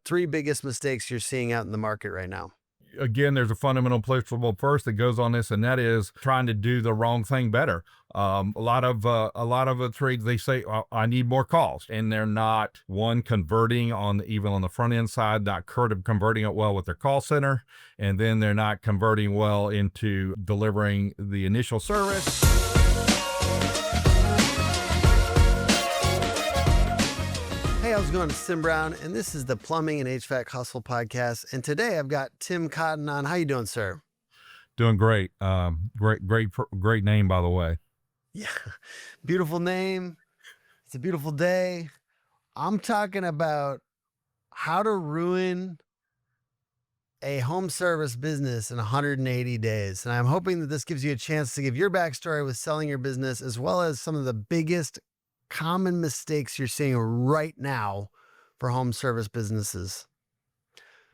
three biggest mistakes you're seeing out in the market right now? Again, there's a fundamental principle first that goes on this, and that is trying to do the wrong thing better. A lot of the trades, they say, I need more calls, and they're not converting even on the front end side, not converting it well with their call center, and then they're not converting well into delivering the initial service. Hey, how's it going? It's Tim Brown, and this is the Plumbing and HVAC Hustle podcast. And today I've got Tim Cotten on. How you doing, sir? Doing great. Great name, by the way. Yeah, beautiful name. It's a beautiful day. I'm talking about how to ruin a home service business in 180 days. And I'm hoping that this gives you a chance to give your backstory with selling your business, as well as some of the biggest common mistakes you're seeing right now for home service businesses.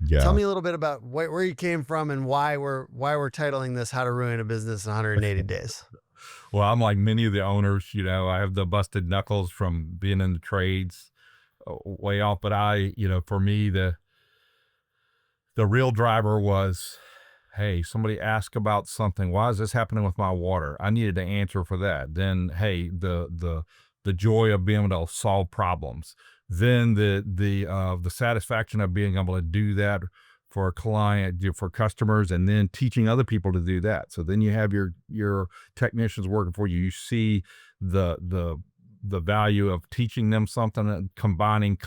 Yeah. Tell me a little bit about where you came from and why we're titling this "How to Ruin a Business in 180 Days." Well, I'm like many of the owners, I have the busted knuckles from being in the trades way off. But for me, the real driver was, hey, somebody asked about something. Why is this happening with my water? I needed to answer for that. Then, hey, the joy of being able to solve problems. Then the satisfaction of being able to do that for a client, for customers, and then teaching other people to do that. So then you have your technicians working for you. You see the value of teaching them something and combining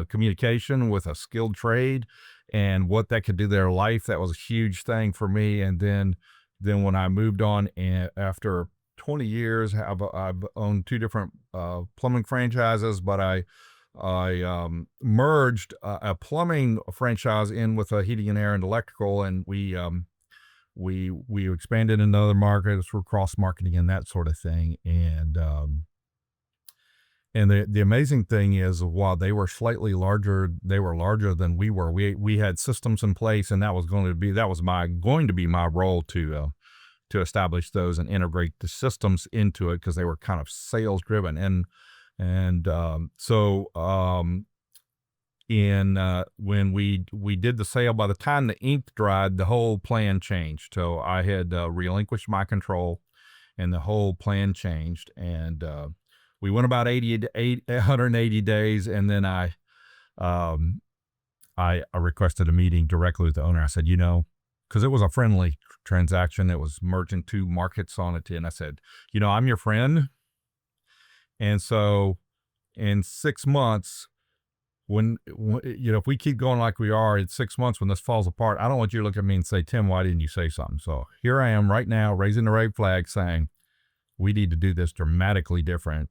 communication with a skilled trade and what that could do to their life. That was a huge thing for me. And then when I moved on, and after 20 years, I've owned two different plumbing franchises, but I merged a plumbing franchise in with a heating and air and electrical, and we expanded into other markets for cross marketing and that sort of thing. And the amazing thing is, while they were slightly larger, they were larger than we were. We had systems in place, and that was going to be my role to establish those and integrate the systems into it, because they were kind of sales driven. When we did the sale, by the time the ink dried, the whole plan changed. So I had relinquished my control, and the whole plan changed. And we went about 180 days, and then I requested a meeting directly with the owner. I said, because it was a friendly transaction, it was merging two markets on it, and I said, I'm your friend. And so in 6 months, when if we keep going like we are, in 6 months, when this falls apart, I don't want you to look at me and say, Tim, why didn't you say something? So here I am right now, raising the red flag, saying we need to do this dramatically different.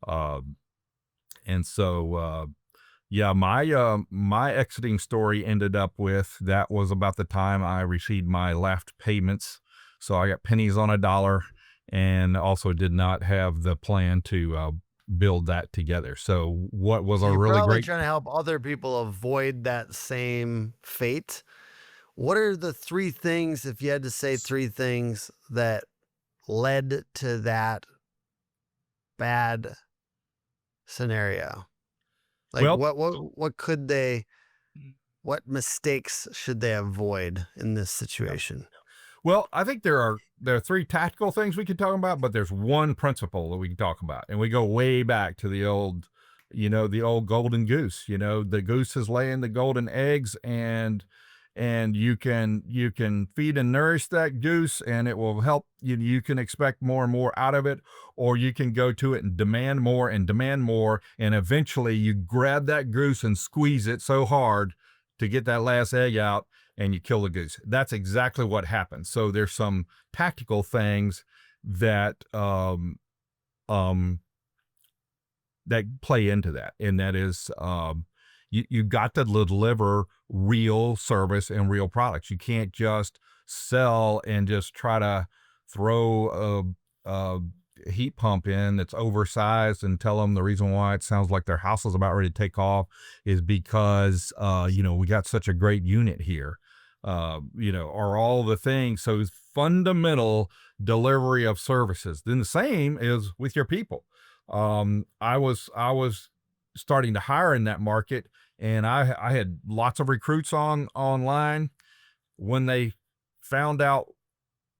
My exiting story ended up with, that was about the time I received my last payments. So I got pennies on a dollar, and also did not have the plan to build that together. So what was a really great, trying to help other people avoid that same fate. What are the three things, if you had to say three things, that led to that bad scenario? Like, well, what mistakes should they avoid in this situation? Well, I think there are three tactical things we can talk about, but there's one principle that we can talk about, and we go way back to the old golden goose. The goose is laying the golden eggs, and you can feed and nourish that goose, and it will help you. You can expect more and more out of it, or you can go to it and demand more, and eventually you grab that goose and squeeze it so hard to get that last egg out, and you kill the goose. That's exactly what happens. So there's some tactical things that that play into that, and that is, you got to deliver real service and real products. You can't just sell and just try to throw a heat pump in that's oversized and tell them the reason why it sounds like their house is about ready to take off is because we got such a great unit here. Are all the things. So fundamental delivery of services. Then the same is with your people. I was starting to hire in that market, And I had lots of recruits online. When they found out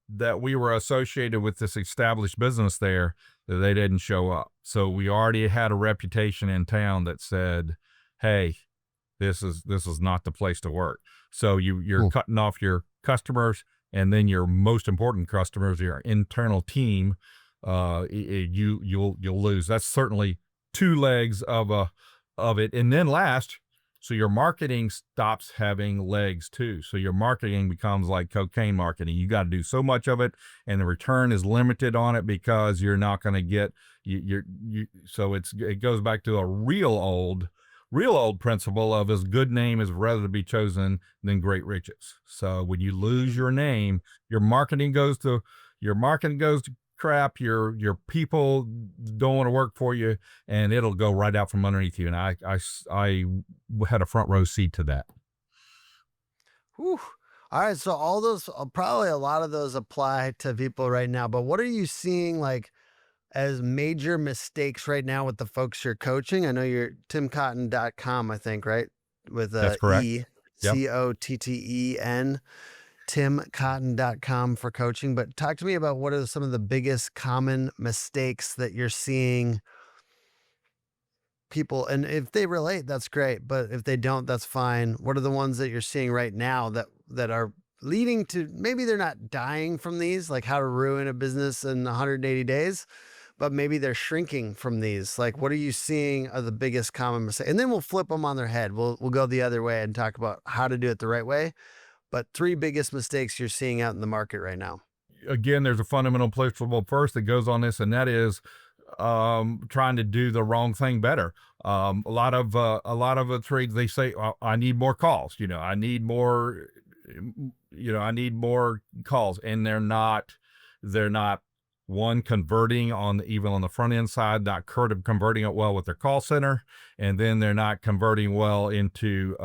that we were associated with this established business there, that they didn't show up. So we already had a reputation in town that said, hey, this is not the place to work. So you're Cool. cutting off your customers, and then your most important customers, your internal team, you'll lose. That's certainly two legs of it. And then last, so your marketing stops having legs too. So your marketing becomes like cocaine marketing. You got to do so much of it, and the return is limited on it because you're not going to get so it goes back to a real old principle of as good name is rather to be chosen than great riches. So when you lose your name, your marketing goes to crap. Your people don't want to work for you, and it'll go right out from underneath you. And I had a front row seat to that. Whew. All right. So all those, probably a lot of those apply to people right now, but what are you seeing like as major mistakes right now with the folks you're coaching? I know you're timcotten.com, I think, right? With That's correct. Yep. Cotten, timcotten.com for coaching. But talk to me about what are some of the biggest common mistakes that you're seeing people, and if they relate, that's great. But if they don't, that's fine. What are the ones that you're seeing right now that are leading to, maybe they're not dying from these, like how to ruin a business in 180 days, but maybe they're shrinking from these? Like, what are you seeing are the biggest common mistakes? And then we'll flip them on their head. We'll go the other way and talk about how to do it the right way. But three biggest mistakes you're seeing out in the market right now. Again, there's a fundamental principle first that goes on this, and that is trying to do the wrong thing better. A lot of trades, they say, I need more calls. I need more. I need more calls, and they're not one, converting even on the front end side, not converting it well with their call center, and then they're not converting well into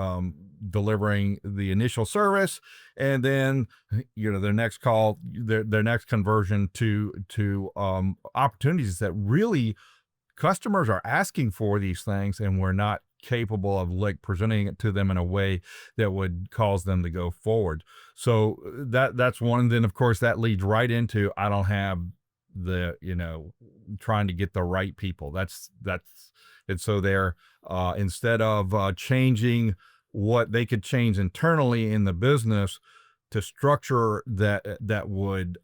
delivering the initial service, and then their next call, their next conversion to opportunities that really customers are asking for these things, and we're not capable of like presenting it to them in a way that would cause them to go forward. So that's one. And then of course that leads right into, I don't have the trying to get the right people. That's and so they're instead of changing what they could change internally in the business to structure that would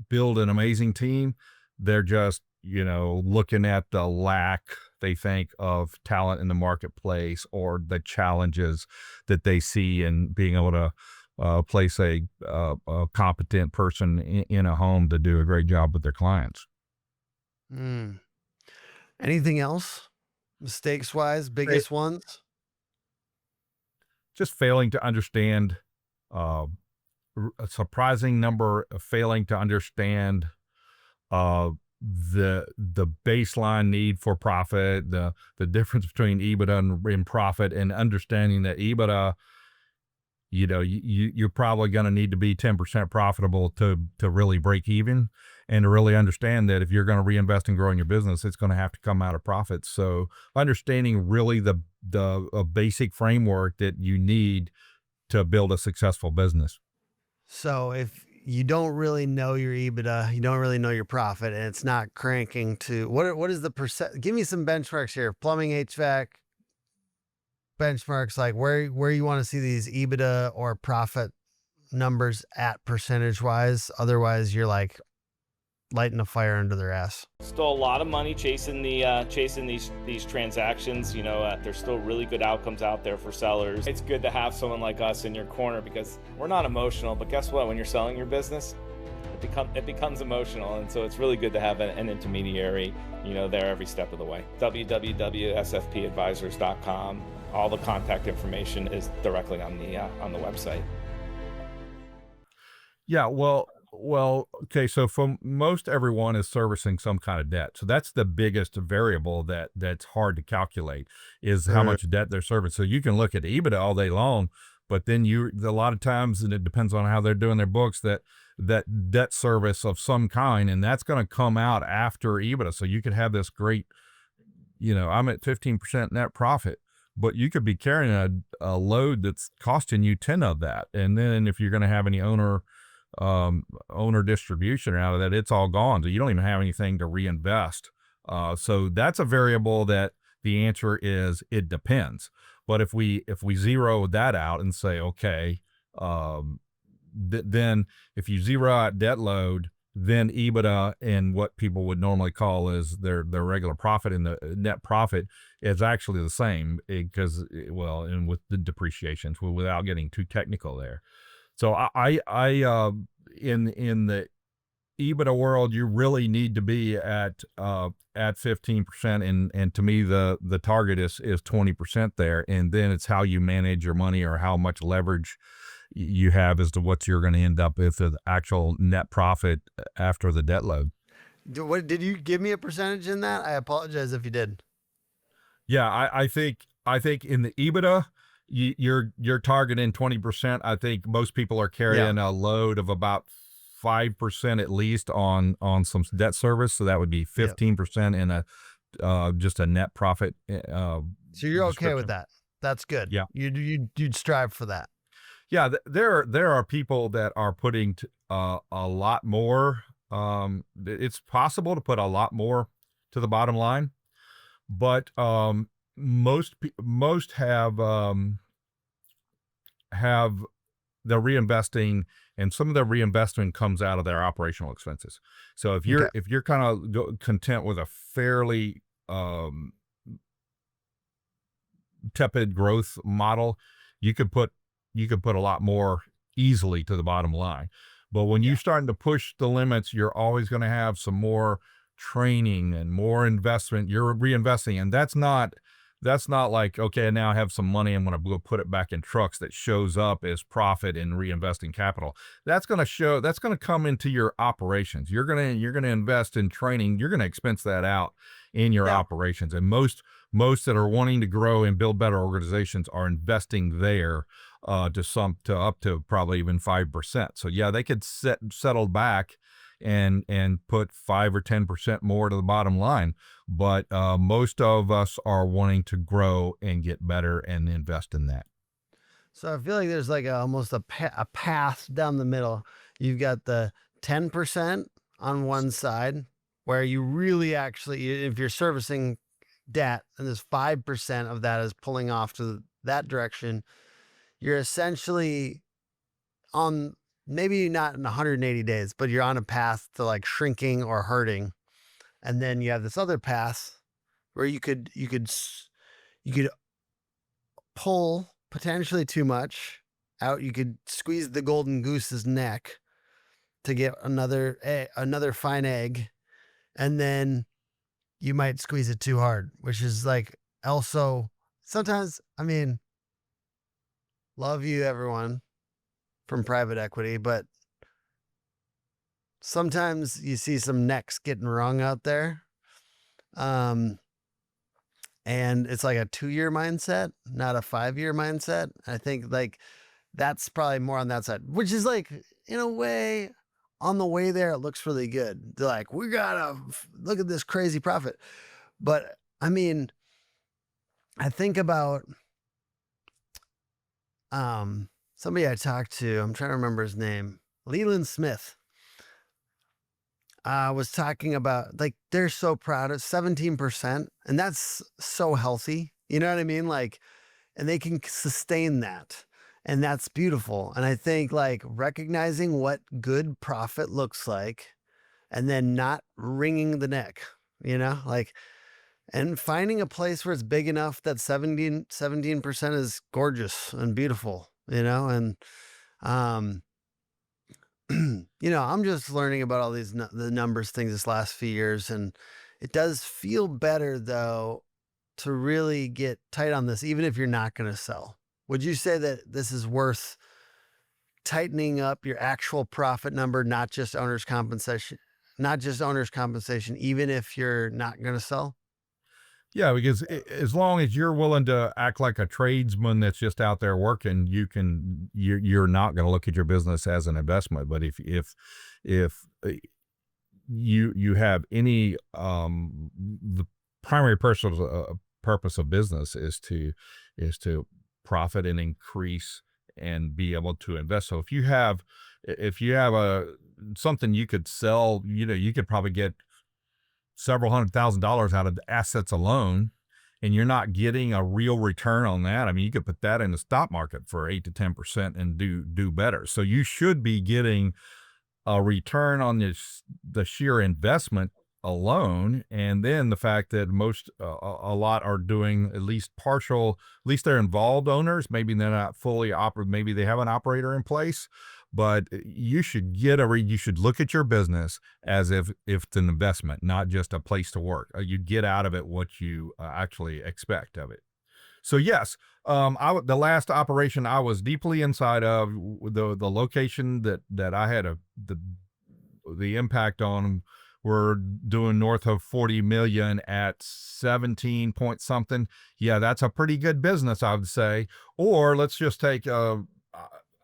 build an amazing team, they're just looking at the lack, they think, of talent in the marketplace, or the challenges that they see in being able to place a competent person in a home to do a great job with their clients. Anything else, mistakes wise, biggest ones? Just failing to understand, a surprising number of failing to understand the baseline need for profit, the difference between EBITDA and profit, and understanding that EBITDA, you're probably going to need to be 10% profitable to really break even, and to really understand that if you're going to reinvest in growing your business, it's going to have to come out of profits. So understanding really the basic framework that you need to build a successful business. So if you don't really know your EBITDA, you don't really know your profit, and it's not cranking to what is the percent? Give me some benchmarks here. Plumbing, HVAC benchmarks, like where you want to see these EBITDA or profit numbers at percentage wise. Otherwise, you're like lighting a fire under their ass. Still a lot of money chasing these transactions. There's still really good outcomes out there for sellers. It's good to have someone like us in your corner, because we're not emotional, but guess what? When you're selling your business, it becomes emotional, and so it's really good to have an intermediary, there every step of the way. www.sfpadvisors.com. All the contact information is directly on the website. Yeah, well, okay. So for most everyone is servicing some kind of debt. So that's the biggest variable that's hard to calculate, is how much debt they're serving. So you can look at EBITDA all day long, but then a lot of times, and it depends on how they're doing their books, that debt service of some kind, and that's going to come out after EBITDA. So you could have this great, I'm at 15% net profit. but you could be carrying a load that's costing you 10 of that. And then if you're going to have any owner distribution out of that, it's all gone. So you don't even have anything to reinvest. So that's a variable that the answer is it depends. But if we zero that out and say, okay, then if you zero out debt load, then EBITDA and what people would normally call is their regular profit and the net profit is actually the same, because, well, and with the depreciations, without getting too technical there. So I in the EBITDA world, you really need to be at 15%, and to me the target is 20% there, and then it's how you manage your money or how much leverage you have as to what you're going to end up with the actual net profit after the debt load. What did you give me a percentage in that? I apologize if you did. Yeah, I think in the EBITDA, you're targeting 20%. I think most people are carrying a load of about 5% at least on some debt service, so that would be 15% in just a net profit. So you're okay with that? That's good. Yeah, you'd strive for that. Yeah, there are people that are putting a lot more. It's possible to put a lot more to the bottom line, but most have they're reinvesting, and some of their reinvestment comes out of their operational expenses. So if you're kind of content with a fairly tepid growth model, you could put a lot more easily to the bottom line. But when you're starting to push the limits, you're always going to have some more training and more investment. You're reinvesting, and that's not like, okay, now I have some money, I'm going to go put it back in trucks that shows up as profit and reinvesting capital. That's going to come into your operations. You're going to invest in training. You're going to expense that out in your operations. And most that are wanting to grow and build better organizations are investing there to up to probably even 5%. So yeah, they could settle back and put 5 or 10% more to the bottom line. But most of us are wanting to grow and get better and invest in that. So I feel like there's like almost a path down the middle. You've got the 10% on one side, where you really actually, if you're servicing debt and there's 5% of that is pulling off to that direction, you're essentially on, maybe not in 180 days, but you're on a path to like shrinking or hurting. And then you have this other path where you could pull potentially too much out. You could squeeze the golden goose's neck to get another fine egg, and then you might squeeze it too hard, which is like also sometimes, I mean, love you everyone from private equity, but sometimes you see some necks getting wrung out there. And it's like a 2-year mindset, not a 5-year mindset. I think like that's probably more on that side, which is like, in a way, on the way there, it looks really good. They're like, we gotta look at this crazy profit. But I mean, I think about somebody I talked to, I'm trying to remember his name, Leland Smith, was talking about, like, they're so proud of 17%, and that's so healthy. You know what I mean? Like, and they can sustain that, and that's beautiful. And I think like recognizing what good profit looks like, and then not wringing the neck, like, and finding a place where it's big enough that 17% is gorgeous and beautiful, and, I'm just learning about all these, the numbers things this last few years. And it does feel better though, to really get tight on this, even if you're not going to sell. Would you say that this is worth tightening up your actual profit number, not just owner's compensation, even if you're not going to sell? Yeah, because as long as you're willing to act like a tradesman that's just out there working, you're not going to look at your business as an investment. But if you have any, the primary purpose of business is to profit and increase and be able to invest. So if you have a something you could sell, you could probably get several $100,000 out of the assets alone, and you're not getting a real return on that. I mean, you could put that in the stock market for 8 to 10% and do better. So you should be getting a return on the sheer investment alone, and then the fact that a lot are doing at least they're involved owners. Maybe they're not fully maybe they have an operator in place, but you should look at your business as if it's an investment, not just a place to work. You get out of it what you actually expect of it. So yes, the last operation I was deeply inside of, the location that I had the impact on, we're doing north of 40 million at 17 point something. Yeah, that's a pretty good business, I would say. Or let's just take, I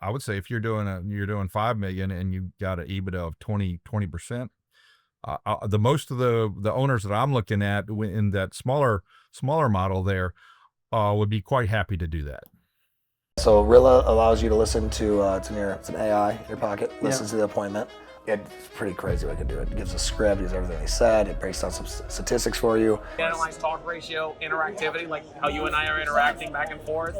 would say if you're doing 5 million and you've got an EBITDA of 20%, the most of the owners that I'm looking at in that smaller model there would be quite happy to do that. So Rilla allows you to listen to, it's an AI in your pocket, listens to the appointment. It's pretty crazy what it can do. It gives a script, gives everything they said, it breaks down some statistics for you. Analyze talk ratio, interactivity, like how you and I are interacting back and forth,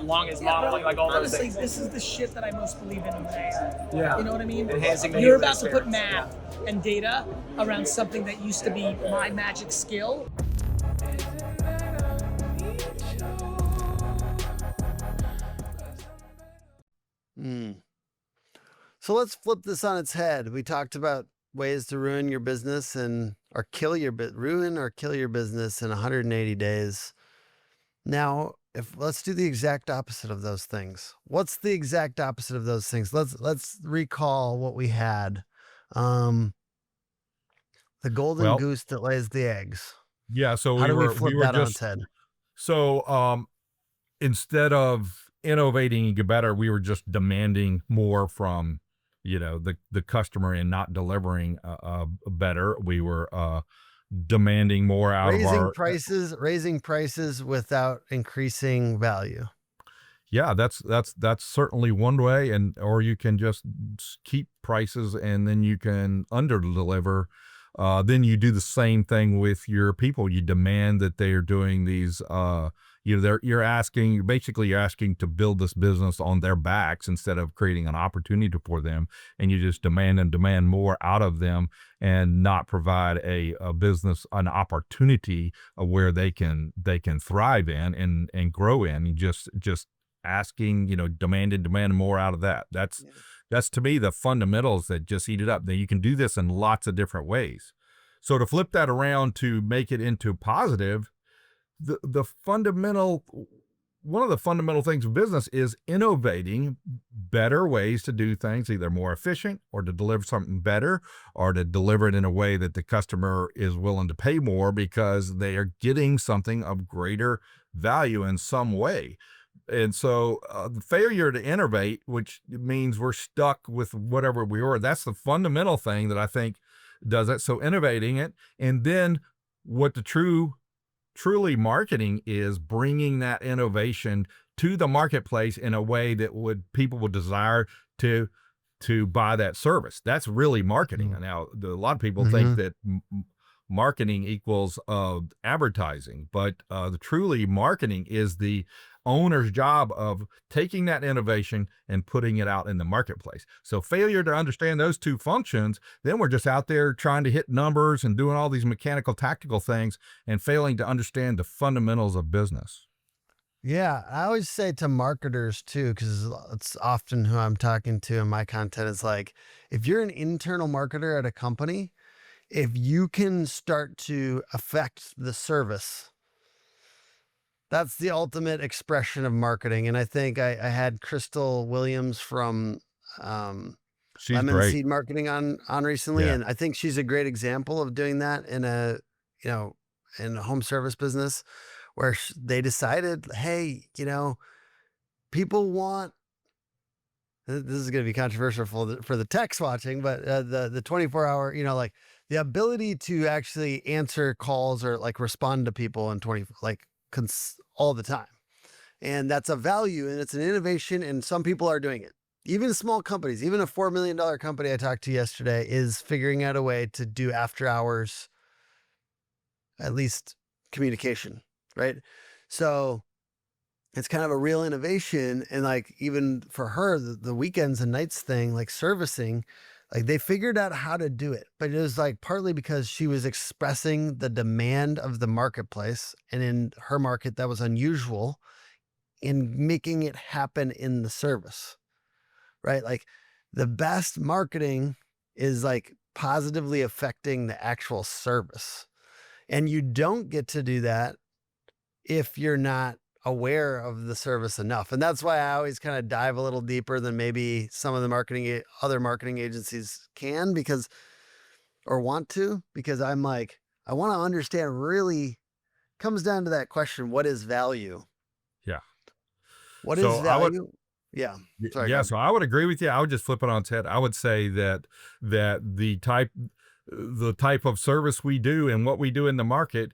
longest modeling, like all those Honestly, things. this is the shit that I most believe in AI. Yeah. You know what I mean? Enhancing the You're user about to put experience. math and data around something that used to be my magic skill. So let's flip this on its head. We talked about ways to ruin your business ruin or kill your business in 180 days. Now, let's do the exact opposite of those things. What's the exact opposite of those things? Let's recall what we had. The golden goose that lays the eggs. Yeah. So how do we flip that on its head? So instead of innovating better, we were just demanding more from the customer and not delivering better. We were demanding more out of our raising prices without increasing value. Yeah, that's certainly one way, or you can just keep prices and then you can under deliver. Then you do the same thing with your people. You demand that they are doing these. You're asking to build this business on their backs instead of creating an opportunity for them, and you just demand more out of them and not provide a business an opportunity where they can thrive in and grow in. You just asking, demand more out of that. That's to me the fundamentals that just eat it up. Then you can do this in lots of different ways. So to flip that around to make it into positive, one of the fundamental things of business is innovating better ways to do things, either more efficient or to deliver something better or to deliver it in a way that the customer is willing to pay more because they are getting something of greater value in some way. And so the failure to innovate, which means we're stuck with whatever we were, that's the fundamental thing that I think does it. So innovating it, and then what the truly marketing is bringing that innovation to the marketplace in a way that people would desire to buy that service. That's really marketing. Mm-hmm. Now, a lot of people think that marketing equals advertising, but the truly marketing is the owner's job of taking that innovation and putting it out in the marketplace. So failure to understand those two functions, then we're just out there trying to hit numbers and doing all these mechanical, tactical things and failing to understand the fundamentals of business. Yeah, I always say to marketers too, because it's often who I'm talking to in my content, is like, if you're an internal marketer at a company, if you can start to affect the service, that's the ultimate expression of marketing. And I think I had Crystal Williams from Lemon Seed Marketing on recently. Yeah. And I think she's a great example of doing that in a home service business where they decided, hey, people want, this is going to be controversial for the techs watching, but the 24-hour, the ability to actually answer calls or like respond to people in all the time. And that's a value and it's an innovation, and some people are doing it. Even small companies, even a $4 million company I talked to yesterday is figuring out a way to do after hours, at least communication, right? So it's kind of a real innovation. And like, even for her, the weekends and nights thing, like servicing, like they figured out how to do it, but it was like partly because she was expressing the demand of the marketplace. And in her market, that was unusual, in making it happen in the service, right? Like the best marketing is like positively affecting the actual service. And you don't get to do that if you're not aware of the service enough. And that's why I always kind of dive a little deeper than maybe some of the other marketing agencies can, because, or want to, because I'm like, I want to understand, really comes down to that question, what is value? Yeah. What is value? Yeah. Sorry, Yeah. So I would agree with you. I would just flip it on its head. I would say that the type of service we do and what we do in the market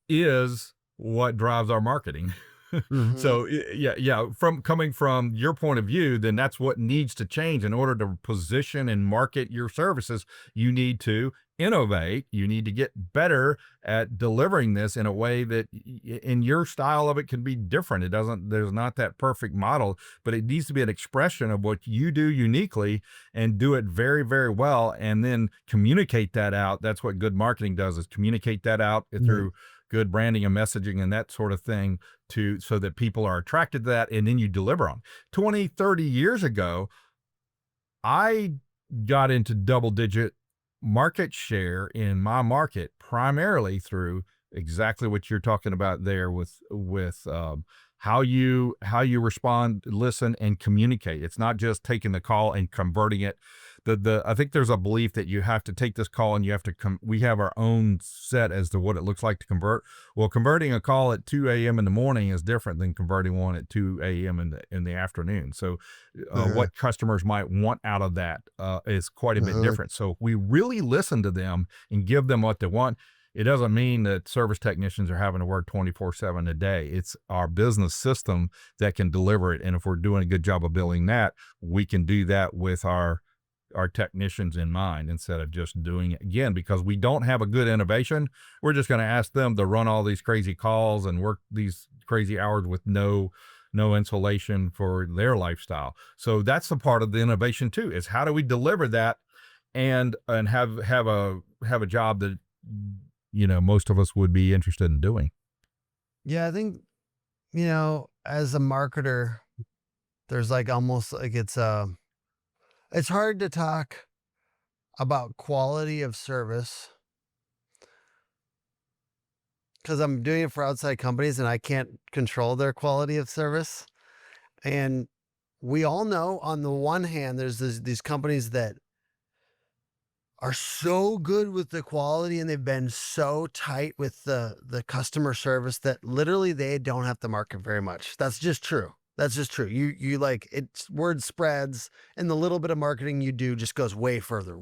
is what drives our marketing. Mm-hmm. So yeah, coming from your point of view, then that's what needs to change in order to position and market your services. You need to innovate. You need to get better at delivering this in a way that in your style of it can be different. There's not that perfect model, but it needs to be an expression of what you do uniquely and do it very, very well. And then communicate that out. That's what good marketing does, is communicate that out through good branding and messaging and that sort of thing, so that people are attracted to that, and then you deliver on. 20, 30 years ago, I got into double-digit market share in my market primarily through exactly what you're talking about there with how you respond, listen, and communicate. It's not just taking the call and converting it. I think there's a belief that you have to take this call and you have to we have our own set as to what it looks like to convert. Well, converting a call at 2 a.m. in the morning is different than converting one at 2 a.m. in the afternoon. So what customers might want out of that is quite a bit different. So if we really listen to them and give them what they want, it doesn't mean that service technicians are having to work 24/7 a day. It's our business system that can deliver it. And if we're doing a good job of building that, we can do that with our technicians in mind, instead of just doing it again, because we don't have a good innovation. We're just going to ask them to run all these crazy calls and work these crazy hours with no insulation for their lifestyle. So that's the part of the innovation too, is how do we deliver that and have a job that, most of us would be interested in doing. Yeah. I think, as a marketer, there's like almost like it's hard to talk about quality of service because I'm doing it for outside companies and I can't control their quality of service. And we all know, on the one hand, there's these companies that are so good with the quality and they've been so tight with the customer service that literally they don't have to market very much. That's just true. That's just true. You like, it's word spreads, and the little bit of marketing you do just goes way further.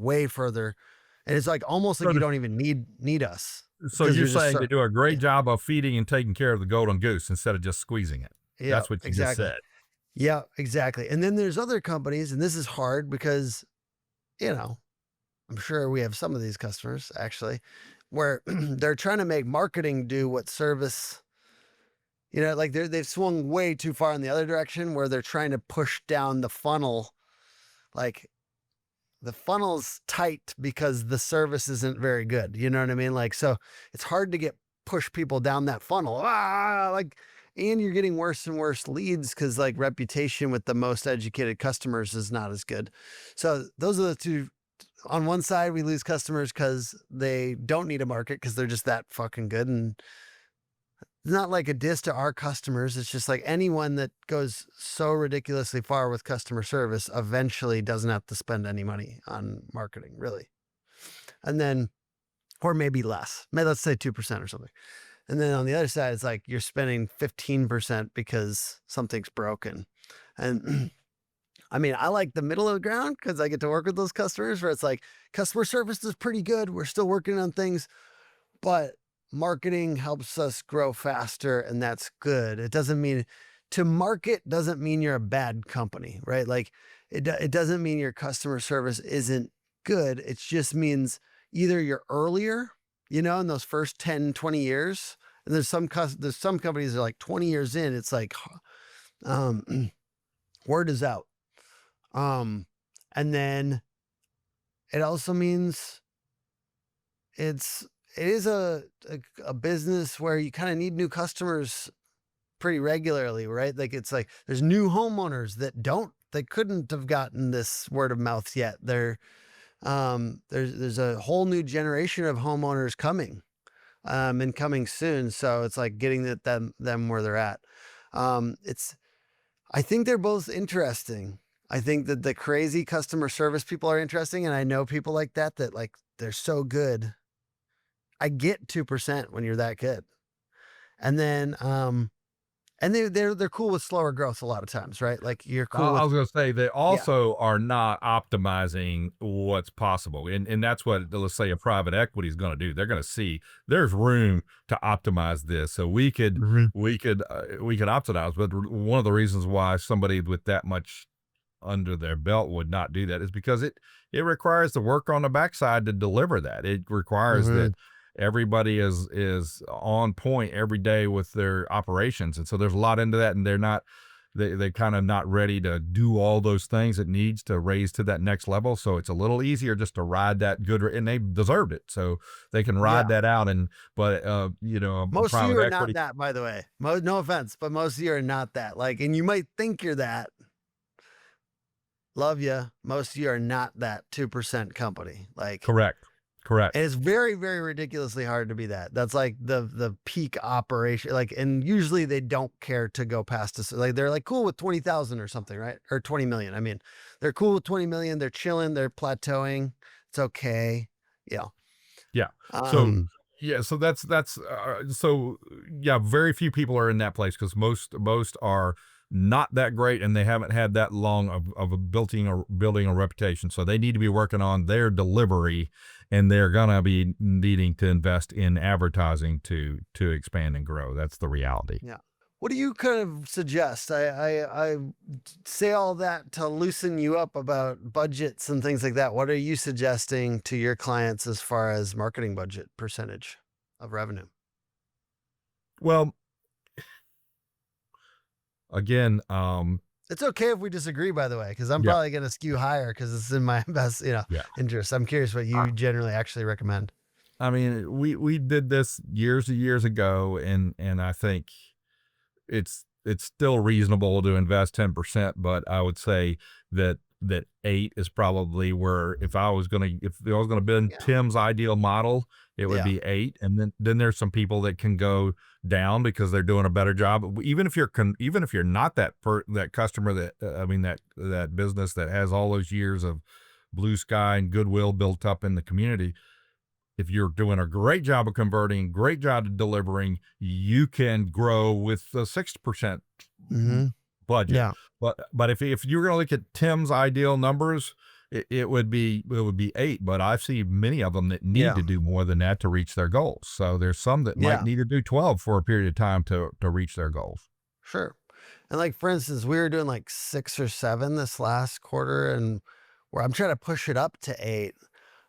And it's like almost like you don't even need us. So you're saying they do a great job of feeding and taking care of the golden goose instead of just squeezing it. Yeah, that's what you just said. Yeah, exactly. And then there's other companies, and this is hard because, I'm sure we have some of these customers actually, where they're trying to make marketing do what service, like they've swung way too far in the other direction, where they're trying to push down the funnel. Like the funnel's tight because the service isn't very good. You know what I mean? Like, so it's hard to push people down that funnel. And you're getting worse and worse leads because like reputation with the most educated customers is not as good. So those are the two. On one side, we lose customers because they don't need a market because they're just that fucking good. And it's not like a diss to our customers. It's just like anyone that goes so ridiculously far with customer service eventually doesn't have to spend any money on marketing, really. And then, or maybe less. Maybe let's say 2% or something. And then on the other side, it's like you're spending 15% because something's broken. And I mean, I like the middle of the ground because I get to work with those customers where it's like customer service is pretty good. We're still working on things, but marketing helps us grow faster, and that's good. It doesn't mean to market doesn't mean you're a bad company, right? Like it doesn't mean your customer service isn't good. It just means either you're earlier, in those first 10, 20 years. And there's some companies that are like 20 years in, it's like, word is out. And then it also means it is a business where you kind of need new customers pretty regularly, right? Like it's like there's new homeowners they couldn't have gotten this word of mouth yet. There's a whole new generation of homeowners coming, and coming soon. So it's like getting them where they're at. I think they're both interesting. I think that the crazy customer service people are interesting. And I know people like that like they're so good. I get 2% when you're that good. And then, and they're cool with slower growth a lot of times, right? Like you're cool. I was going to say they Yeah. also are not optimizing what's possible. And that's what, let's say, a private equity is going to do. They're going to see there's room to optimize this. So we could optimize. But one of the reasons why somebody with that much under their belt would not do that is because it requires the work on the backside to deliver that. It requires that everybody is on point every day with their operations. And so there's a lot into that, and they're kind of not ready to do all those things it needs to raise to that next level. So it's a little easier just to ride that good, and they deserved it. So they can ride that out. But most of you are not that, by the way. No offense, but most of you are not that. Like, and you might think you're that. Love you. Most of you are not that 2% company. Like, correct. And it's very, very ridiculously hard to be that. That's like the peak operation. Like, and usually they don't care to go past us. Like they're like cool with 20,000 or something, right? Or 20 million. I mean, they're cool with 20 million. They're chilling. They're plateauing. It's okay. Yeah. Yeah. So very few people are in that place because most are not that great, and they haven't had that long of building a reputation. So they need to be working on their delivery, and they're gonna be needing to invest in advertising to expand and grow. That's the reality. Yeah. What do you kind of suggest? I say all that to loosen you up about budgets and things like that. What are you suggesting to your clients as far as marketing budget percentage of revenue? Well, again, it's okay if we disagree, by the way, because I'm probably going to skew higher because it's in my best, interest. I'm curious what you generally actually recommend. I mean, we did this years and years ago, and I think it's still reasonable to invest 10%, but I would say that 8 is probably where if I was gonna bend Tim's ideal model, it would be 8, and then there's some people that can go down because they're doing a better job. Even if you're not that customer that business that has all those years of blue sky and goodwill built up in the community, if you're doing a great job of converting, great job of delivering, you can grow with a 6% budget. Yeah. But if you're going to look at Tim's ideal numbers, it would be 8. But I see many of them that need to do more than that to reach their goals. So there's some that might need to do 12 for a period of time to reach their goals. Sure. And like, for instance, we were doing like 6 or 7 this last quarter, and where I'm trying to push it up to 8.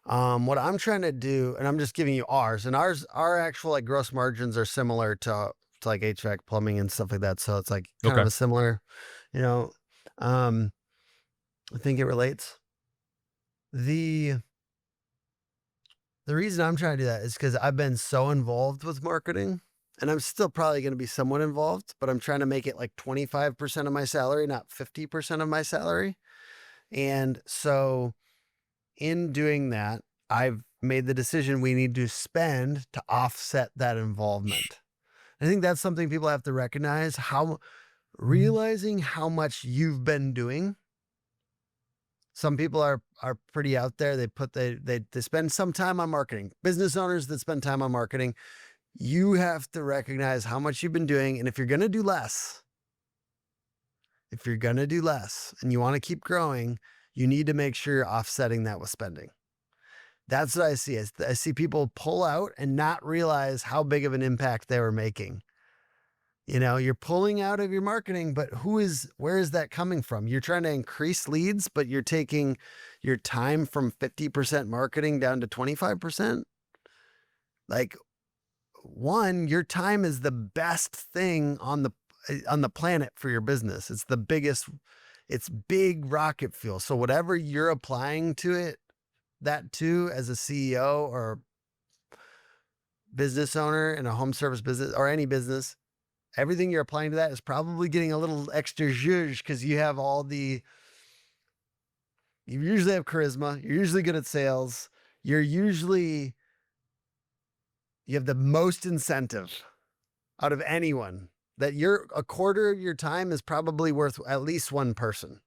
What I'm trying to do, and I'm just giving you ours, and our actual like gross margins are similar to like HVAC, plumbing, and stuff like that. So it's like kind of a similar, I think it relates. The reason I'm trying to do that is because I've been so involved with marketing, and I'm still probably going to be somewhat involved, but I'm trying to make it like 25% of my salary, not 50% of my salary. And so in doing that, I've made the decision we need to spend to offset that involvement. I think that's something people have to recognize, realizing how much you've been doing. Some people are pretty out there. They spend some time on marketing. Business owners that spend time on marketing, you have to recognize how much you've been doing. And if you're going to do less, and you want to keep growing, you need to make sure you're offsetting that with spending. That's what I see. I see people pull out and not realize how big of an impact they were making. You know, you're pulling out of your marketing, but where is that coming from? You're trying to increase leads, but you're taking your time from 50% marketing down to 25%. Like, one, your time is the best thing on the planet for your business. It's the biggest, it's big rocket fuel. So whatever you're applying to it, that too, as a CEO or business owner in a home service business or any business, everything you're applying to that is probably getting a little extra zhuzh because you usually have charisma. You're usually good at sales. You have the most incentive out of anyone. That a quarter of your time is probably worth at least one person,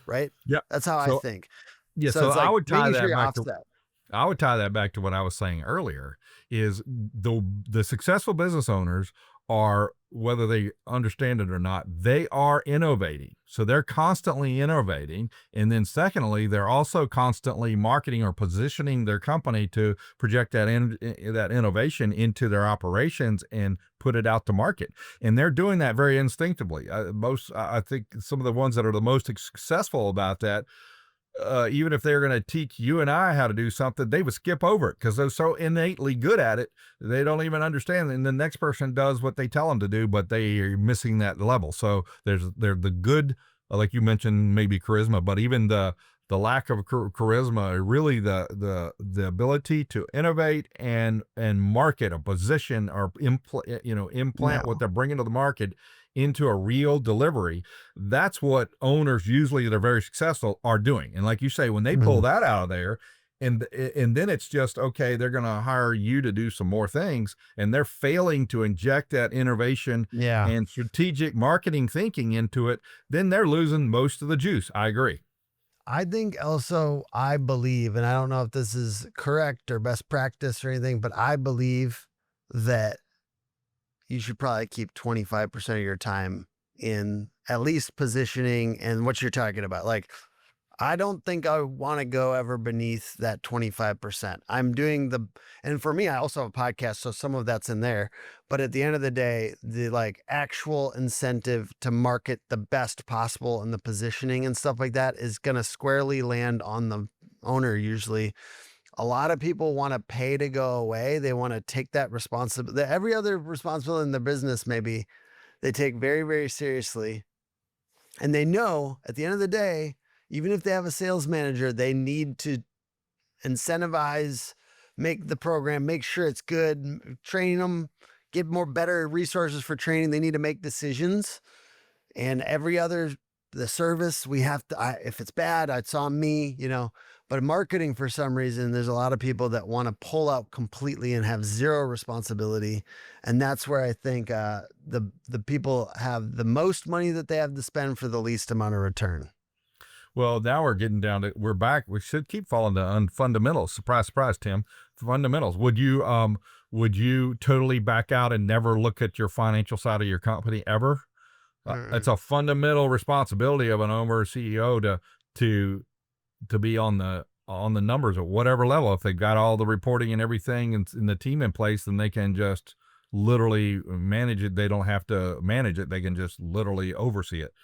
right? Yeah. That's how I think. Yeah. So So it's I like would tie making that sure you're back to, offset. I would tie that back to what I was saying earlier is the successful business owners are, whether they understand it or not, they are innovating. So they're constantly innovating. And then secondly, they're also constantly marketing or positioning their company to project that innovation into their operations and put it out to market. And they're doing that very instinctively. I think some of the ones that are the most successful about that, even if they're going to teach you and I how to do something, they would skip over it because they're so innately good at it. They don't even understand. And the next person does what they tell them to do, but they are missing that level. So they're the good, like you mentioned, maybe charisma, but even the lack of charisma, really the ability to innovate and market a position or implant what they're bringing to the market into a real delivery. That's what owners usually that are very successful are doing. And like you say, when they pull that out of there, and then it's just, okay, they're going to hire you to do some more things, and they're failing to inject that innovation and strategic marketing thinking into it, then they're losing most of the juice. I agree. I think also, I believe, and I don't know if this is correct or best practice or anything, but I believe that you should probably keep 25% of your time in at least positioning and what you're talking about. Like, I don't think I want to go ever beneath that 25%. And for me, I also have a podcast, so some of that's in there. But at the end of the day, the like actual incentive to market the best possible and the positioning and stuff like that is going to squarely land on the owner usually. A lot of people want to pay to go away. They want to take that responsibility. Every other responsibility in their business, maybe they take very, very seriously. And they know at the end of the day, even if they have a sales manager, they need to incentivize, make the program, make sure it's good, train them, get better resources for training. They need to make decisions. And the service, we have to, if it's bad, it's on me, But marketing, for some reason, there's a lot of people that want to pull out completely and have zero responsibility. And that's where I think the people have the most money that they have to spend for the least amount of return. Well, now we're back. We should keep following the fundamentals. Surprise, surprise, Tim. Fundamentals. Would you totally back out and never look at your financial side of your company ever? It's a fundamental responsibility of an owner or CEO to be on the numbers at whatever level. If they've got all the reporting and everything and the team in place, then they can just literally manage it. They don't have to manage it. They can just literally oversee it.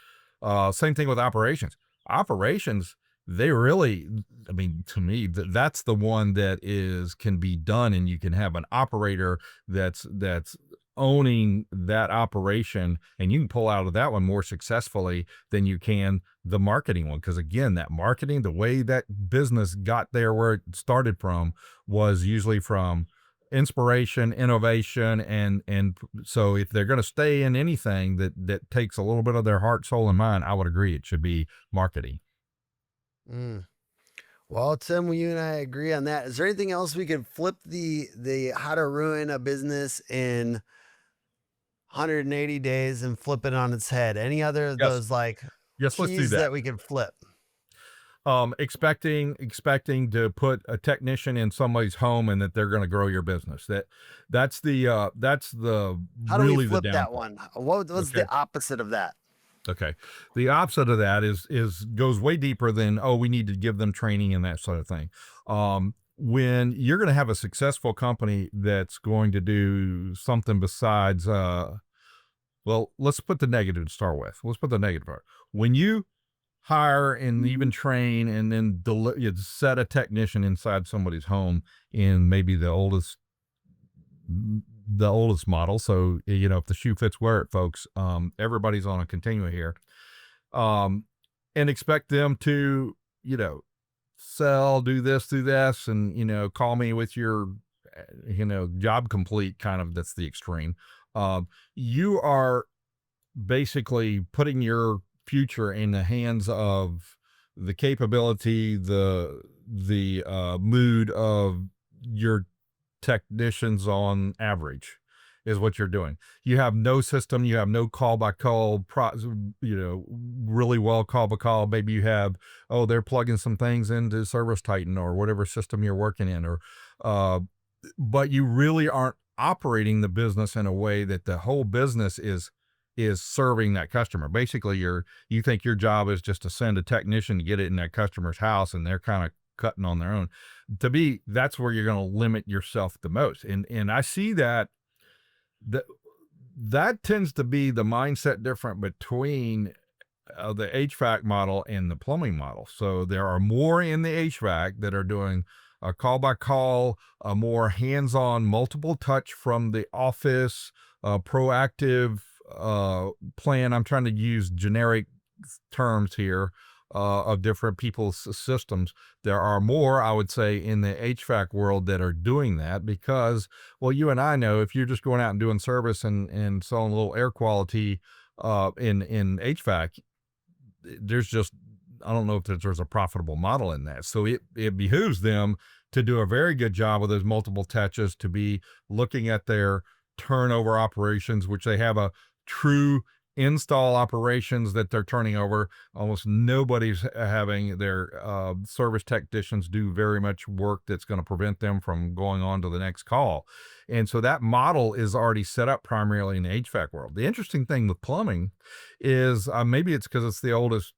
Same thing with operations. Operations, they really, to me, that's the one that can be done, and you can have an operator that's owning that operation, and you can pull out of that one more successfully than you can the marketing one. Because again, that marketing, the way that business got there where it started from was usually from inspiration, innovation, and so if they're going to stay in anything that takes a little bit of their heart, soul, and mind, I would agree it should be marketing. Well, Tim, you and I agree on that. Is there anything else we could flip the how to ruin a business in 180 days and flip it on its head? Any other of those let's do keys that we can flip? Expecting to put a technician in somebody's home and that they're going to grow your business. That's the how do we flip that one? What's the opposite of that? Okay. The opposite of that is goes way deeper than, we need to give them training and that sort of thing. when you're going to have a successful company that's going to do something besides, well, let's put the negative to start with. Let's put the negative part. When you hire and even train and then you set a technician inside somebody's home in maybe the oldest model. So, if the shoe fits, wear it, folks. Everybody's on a continuum here. And expect them to, sell, do this, and, call me with your, job complete kind of, that's the extreme. You are basically putting your future in the hands of the capability, the mood of your technicians on average is what you're doing. You have no system. You have no call by call, really well call by call. Maybe you have, they're plugging some things into Service Titan or whatever system you're working in, but you really aren't operating the business in a way that the whole business is serving that customer. Basically, you think your job is just to send a technician to get it in that customer's house, and they're kind of cutting on their own. To me, that's where you're going to limit yourself the most. And I see that tends to be the mindset different between the HVAC model and the plumbing model. So there are more in the HVAC that are doing a call by call, a more hands-on, multiple touch from the office, proactive plan. I'm trying to use generic terms here of different people's systems. There are more, I would say, in the HVAC world that are doing that because, well, you and I know if you're just going out and doing service and selling a little air quality in HVAC, there's just, I don't know if there's a profitable model in that. So it behooves them to do a very good job of those multiple touches, to be looking at their turnover operations, which they have a true install operations that they're turning over. Almost nobody's having their service technicians do very much work that's going to prevent them from going on to the next call. And so that model is already set up primarily in the HVAC world. The interesting thing with plumbing is maybe it's because it's the oldest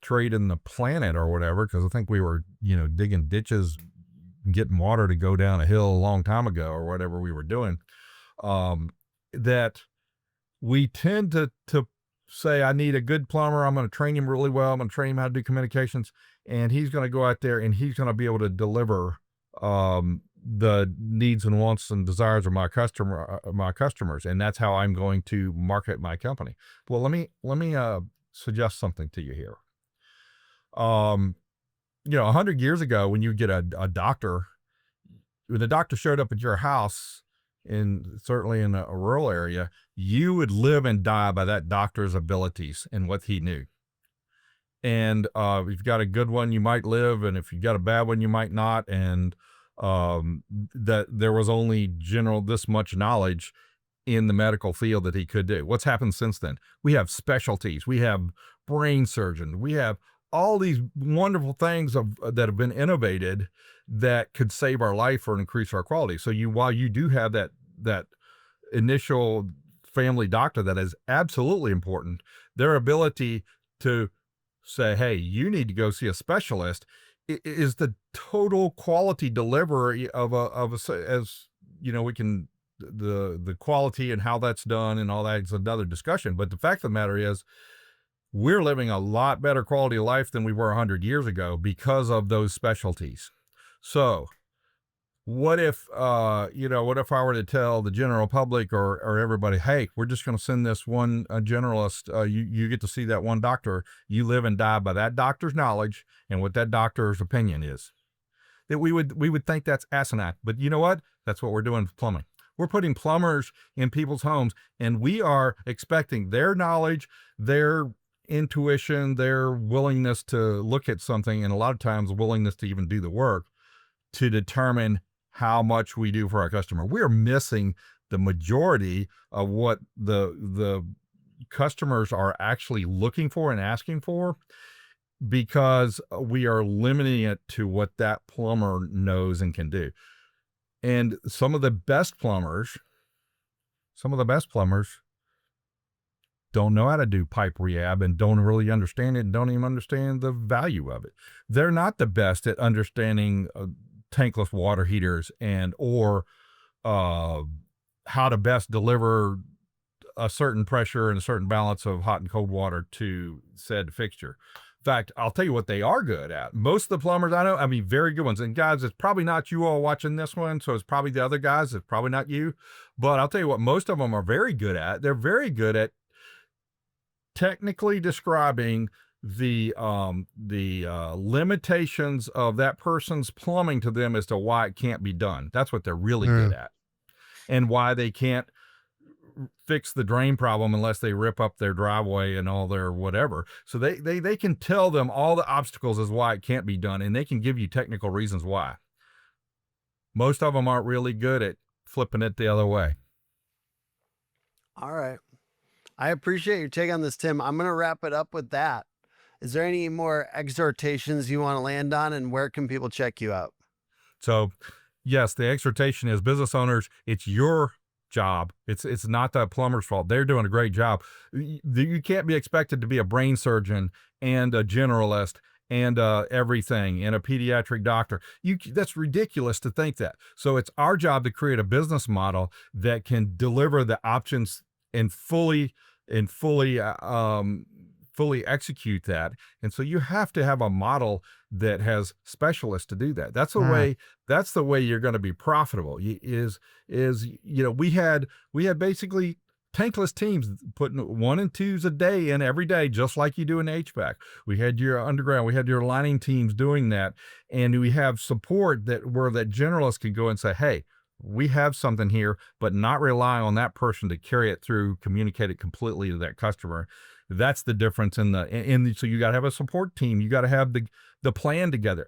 trade in the planet or whatever, because I think we were, digging ditches, getting water to go down a hill a long time ago or whatever we were doing, that we tend to say, I need a good plumber. I'm going to train him really well. I'm going to train him how to do communications, and he's going to go out there and he's going to be able to deliver the needs and wants and desires of my customers. And that's how I'm going to market my company. Well, let me suggest something to you here. 100 years ago, when you get a doctor, when the doctor showed up at your house, certainly in a rural area, you would live and die by that doctor's abilities and what he knew. And if you've got a good one, you might live, and if you've got a bad one, you might not. And that there was only this much knowledge in the medical field that he could do. What's happened since then? We have specialties. We have brain surgeons. We have all these wonderful things that have been innovated that could save our life or increase our quality. So while you do have that initial family doctor that is absolutely important, their ability to say, hey, you need to go see a specialist is the total quality delivery of as we can, the quality and how that's done and all that is another discussion. But the fact of the matter is, we're living a lot better quality of life than we were 100 years ago because of those specialties. So what if I were to tell the general public or everybody, hey, we're just going to send this one generalist, you get to see that one doctor, you live and die by that doctor's knowledge and what that doctor's opinion is. That we would think that's asinine. But you know what? That's what we're doing with plumbing. We're putting plumbers in people's homes, and we are expecting their knowledge, their intuition, their willingness to look at something, and a lot of times willingness to even do the work to determine how much we do for our customer. We're missing the majority of what the customers are actually looking for and asking for, because we are limiting it to what that plumber knows and can do. And some of the best plumbers don't know how to do pipe rehab and don't really understand it and don't even understand the value of it. They're not the best at understanding tankless water heaters or how to best deliver a certain pressure and a certain balance of hot and cold water to said fixture. In fact, I'll tell you what they are good at. Most of the plumbers I know, I mean, very good ones. And guys, it's probably not you all watching this one, so it's probably the other guys. It's probably not you. But I'll tell you what most of them are very good at. They're very good at technically describing the limitations of that person's plumbing to them as to why it can't be done. That's what they're really good at. And why they can't fix the drain problem unless they rip up their driveway and all their whatever. So they can tell them all the obstacles as why it can't be done, and they can give you technical reasons why. Most of them aren't really good at flipping it the other way. All right. I appreciate your take on this, Tim. I'm going to wrap it up with that. Is there any more exhortations you want to land on, and where can people check you out? So yes, the exhortation is business owners, it's your job. It's not the plumber's fault. They're doing a great job. You can't be expected to be a brain surgeon and a generalist and everything and a pediatric doctor. That's ridiculous to think that. So it's our job to create a business model that can deliver the options and fully execute that. And so you have to have a model that has specialists to do that. That's the way you're going to be profitable. We had basically tankless teams putting 1 and 2s a day in every day, just like you do in HVAC. We had your underground, we had your lining teams doing that. And we have support where that generalist can go and say, hey, we have something here, but not rely on that person to carry it through, communicate it completely to that customer. That's the difference so you got to have a support team. You got to have the plan together.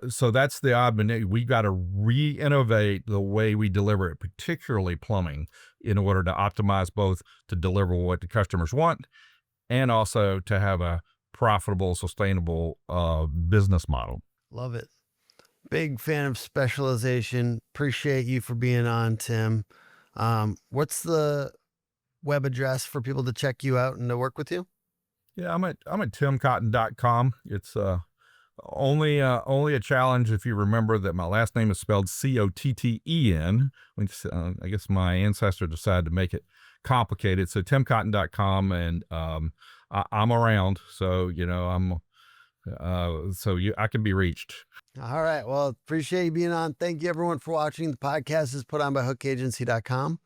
So that's the odd but we got to re-innovate the way we deliver it, particularly plumbing, in order to optimize both to deliver what the customers want and also to have a profitable, sustainable business model. Love it. Big fan of specialization. Appreciate you for being on, Tim. What's the web address for people to check you out and to work with you? Yeah, I'm at timcotten.com. It's only a challenge if you remember that my last name is spelled Cotten. I guess my ancestor decided to make it complicated. So timcotten.com, and I'm around. So I can be reached. All right. Well, appreciate you being on. Thank you everyone for watching. The podcast is put on by hookagency.com.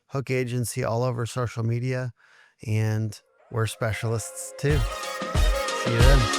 Hook Agency all over social media, and we're specialists too. See you then.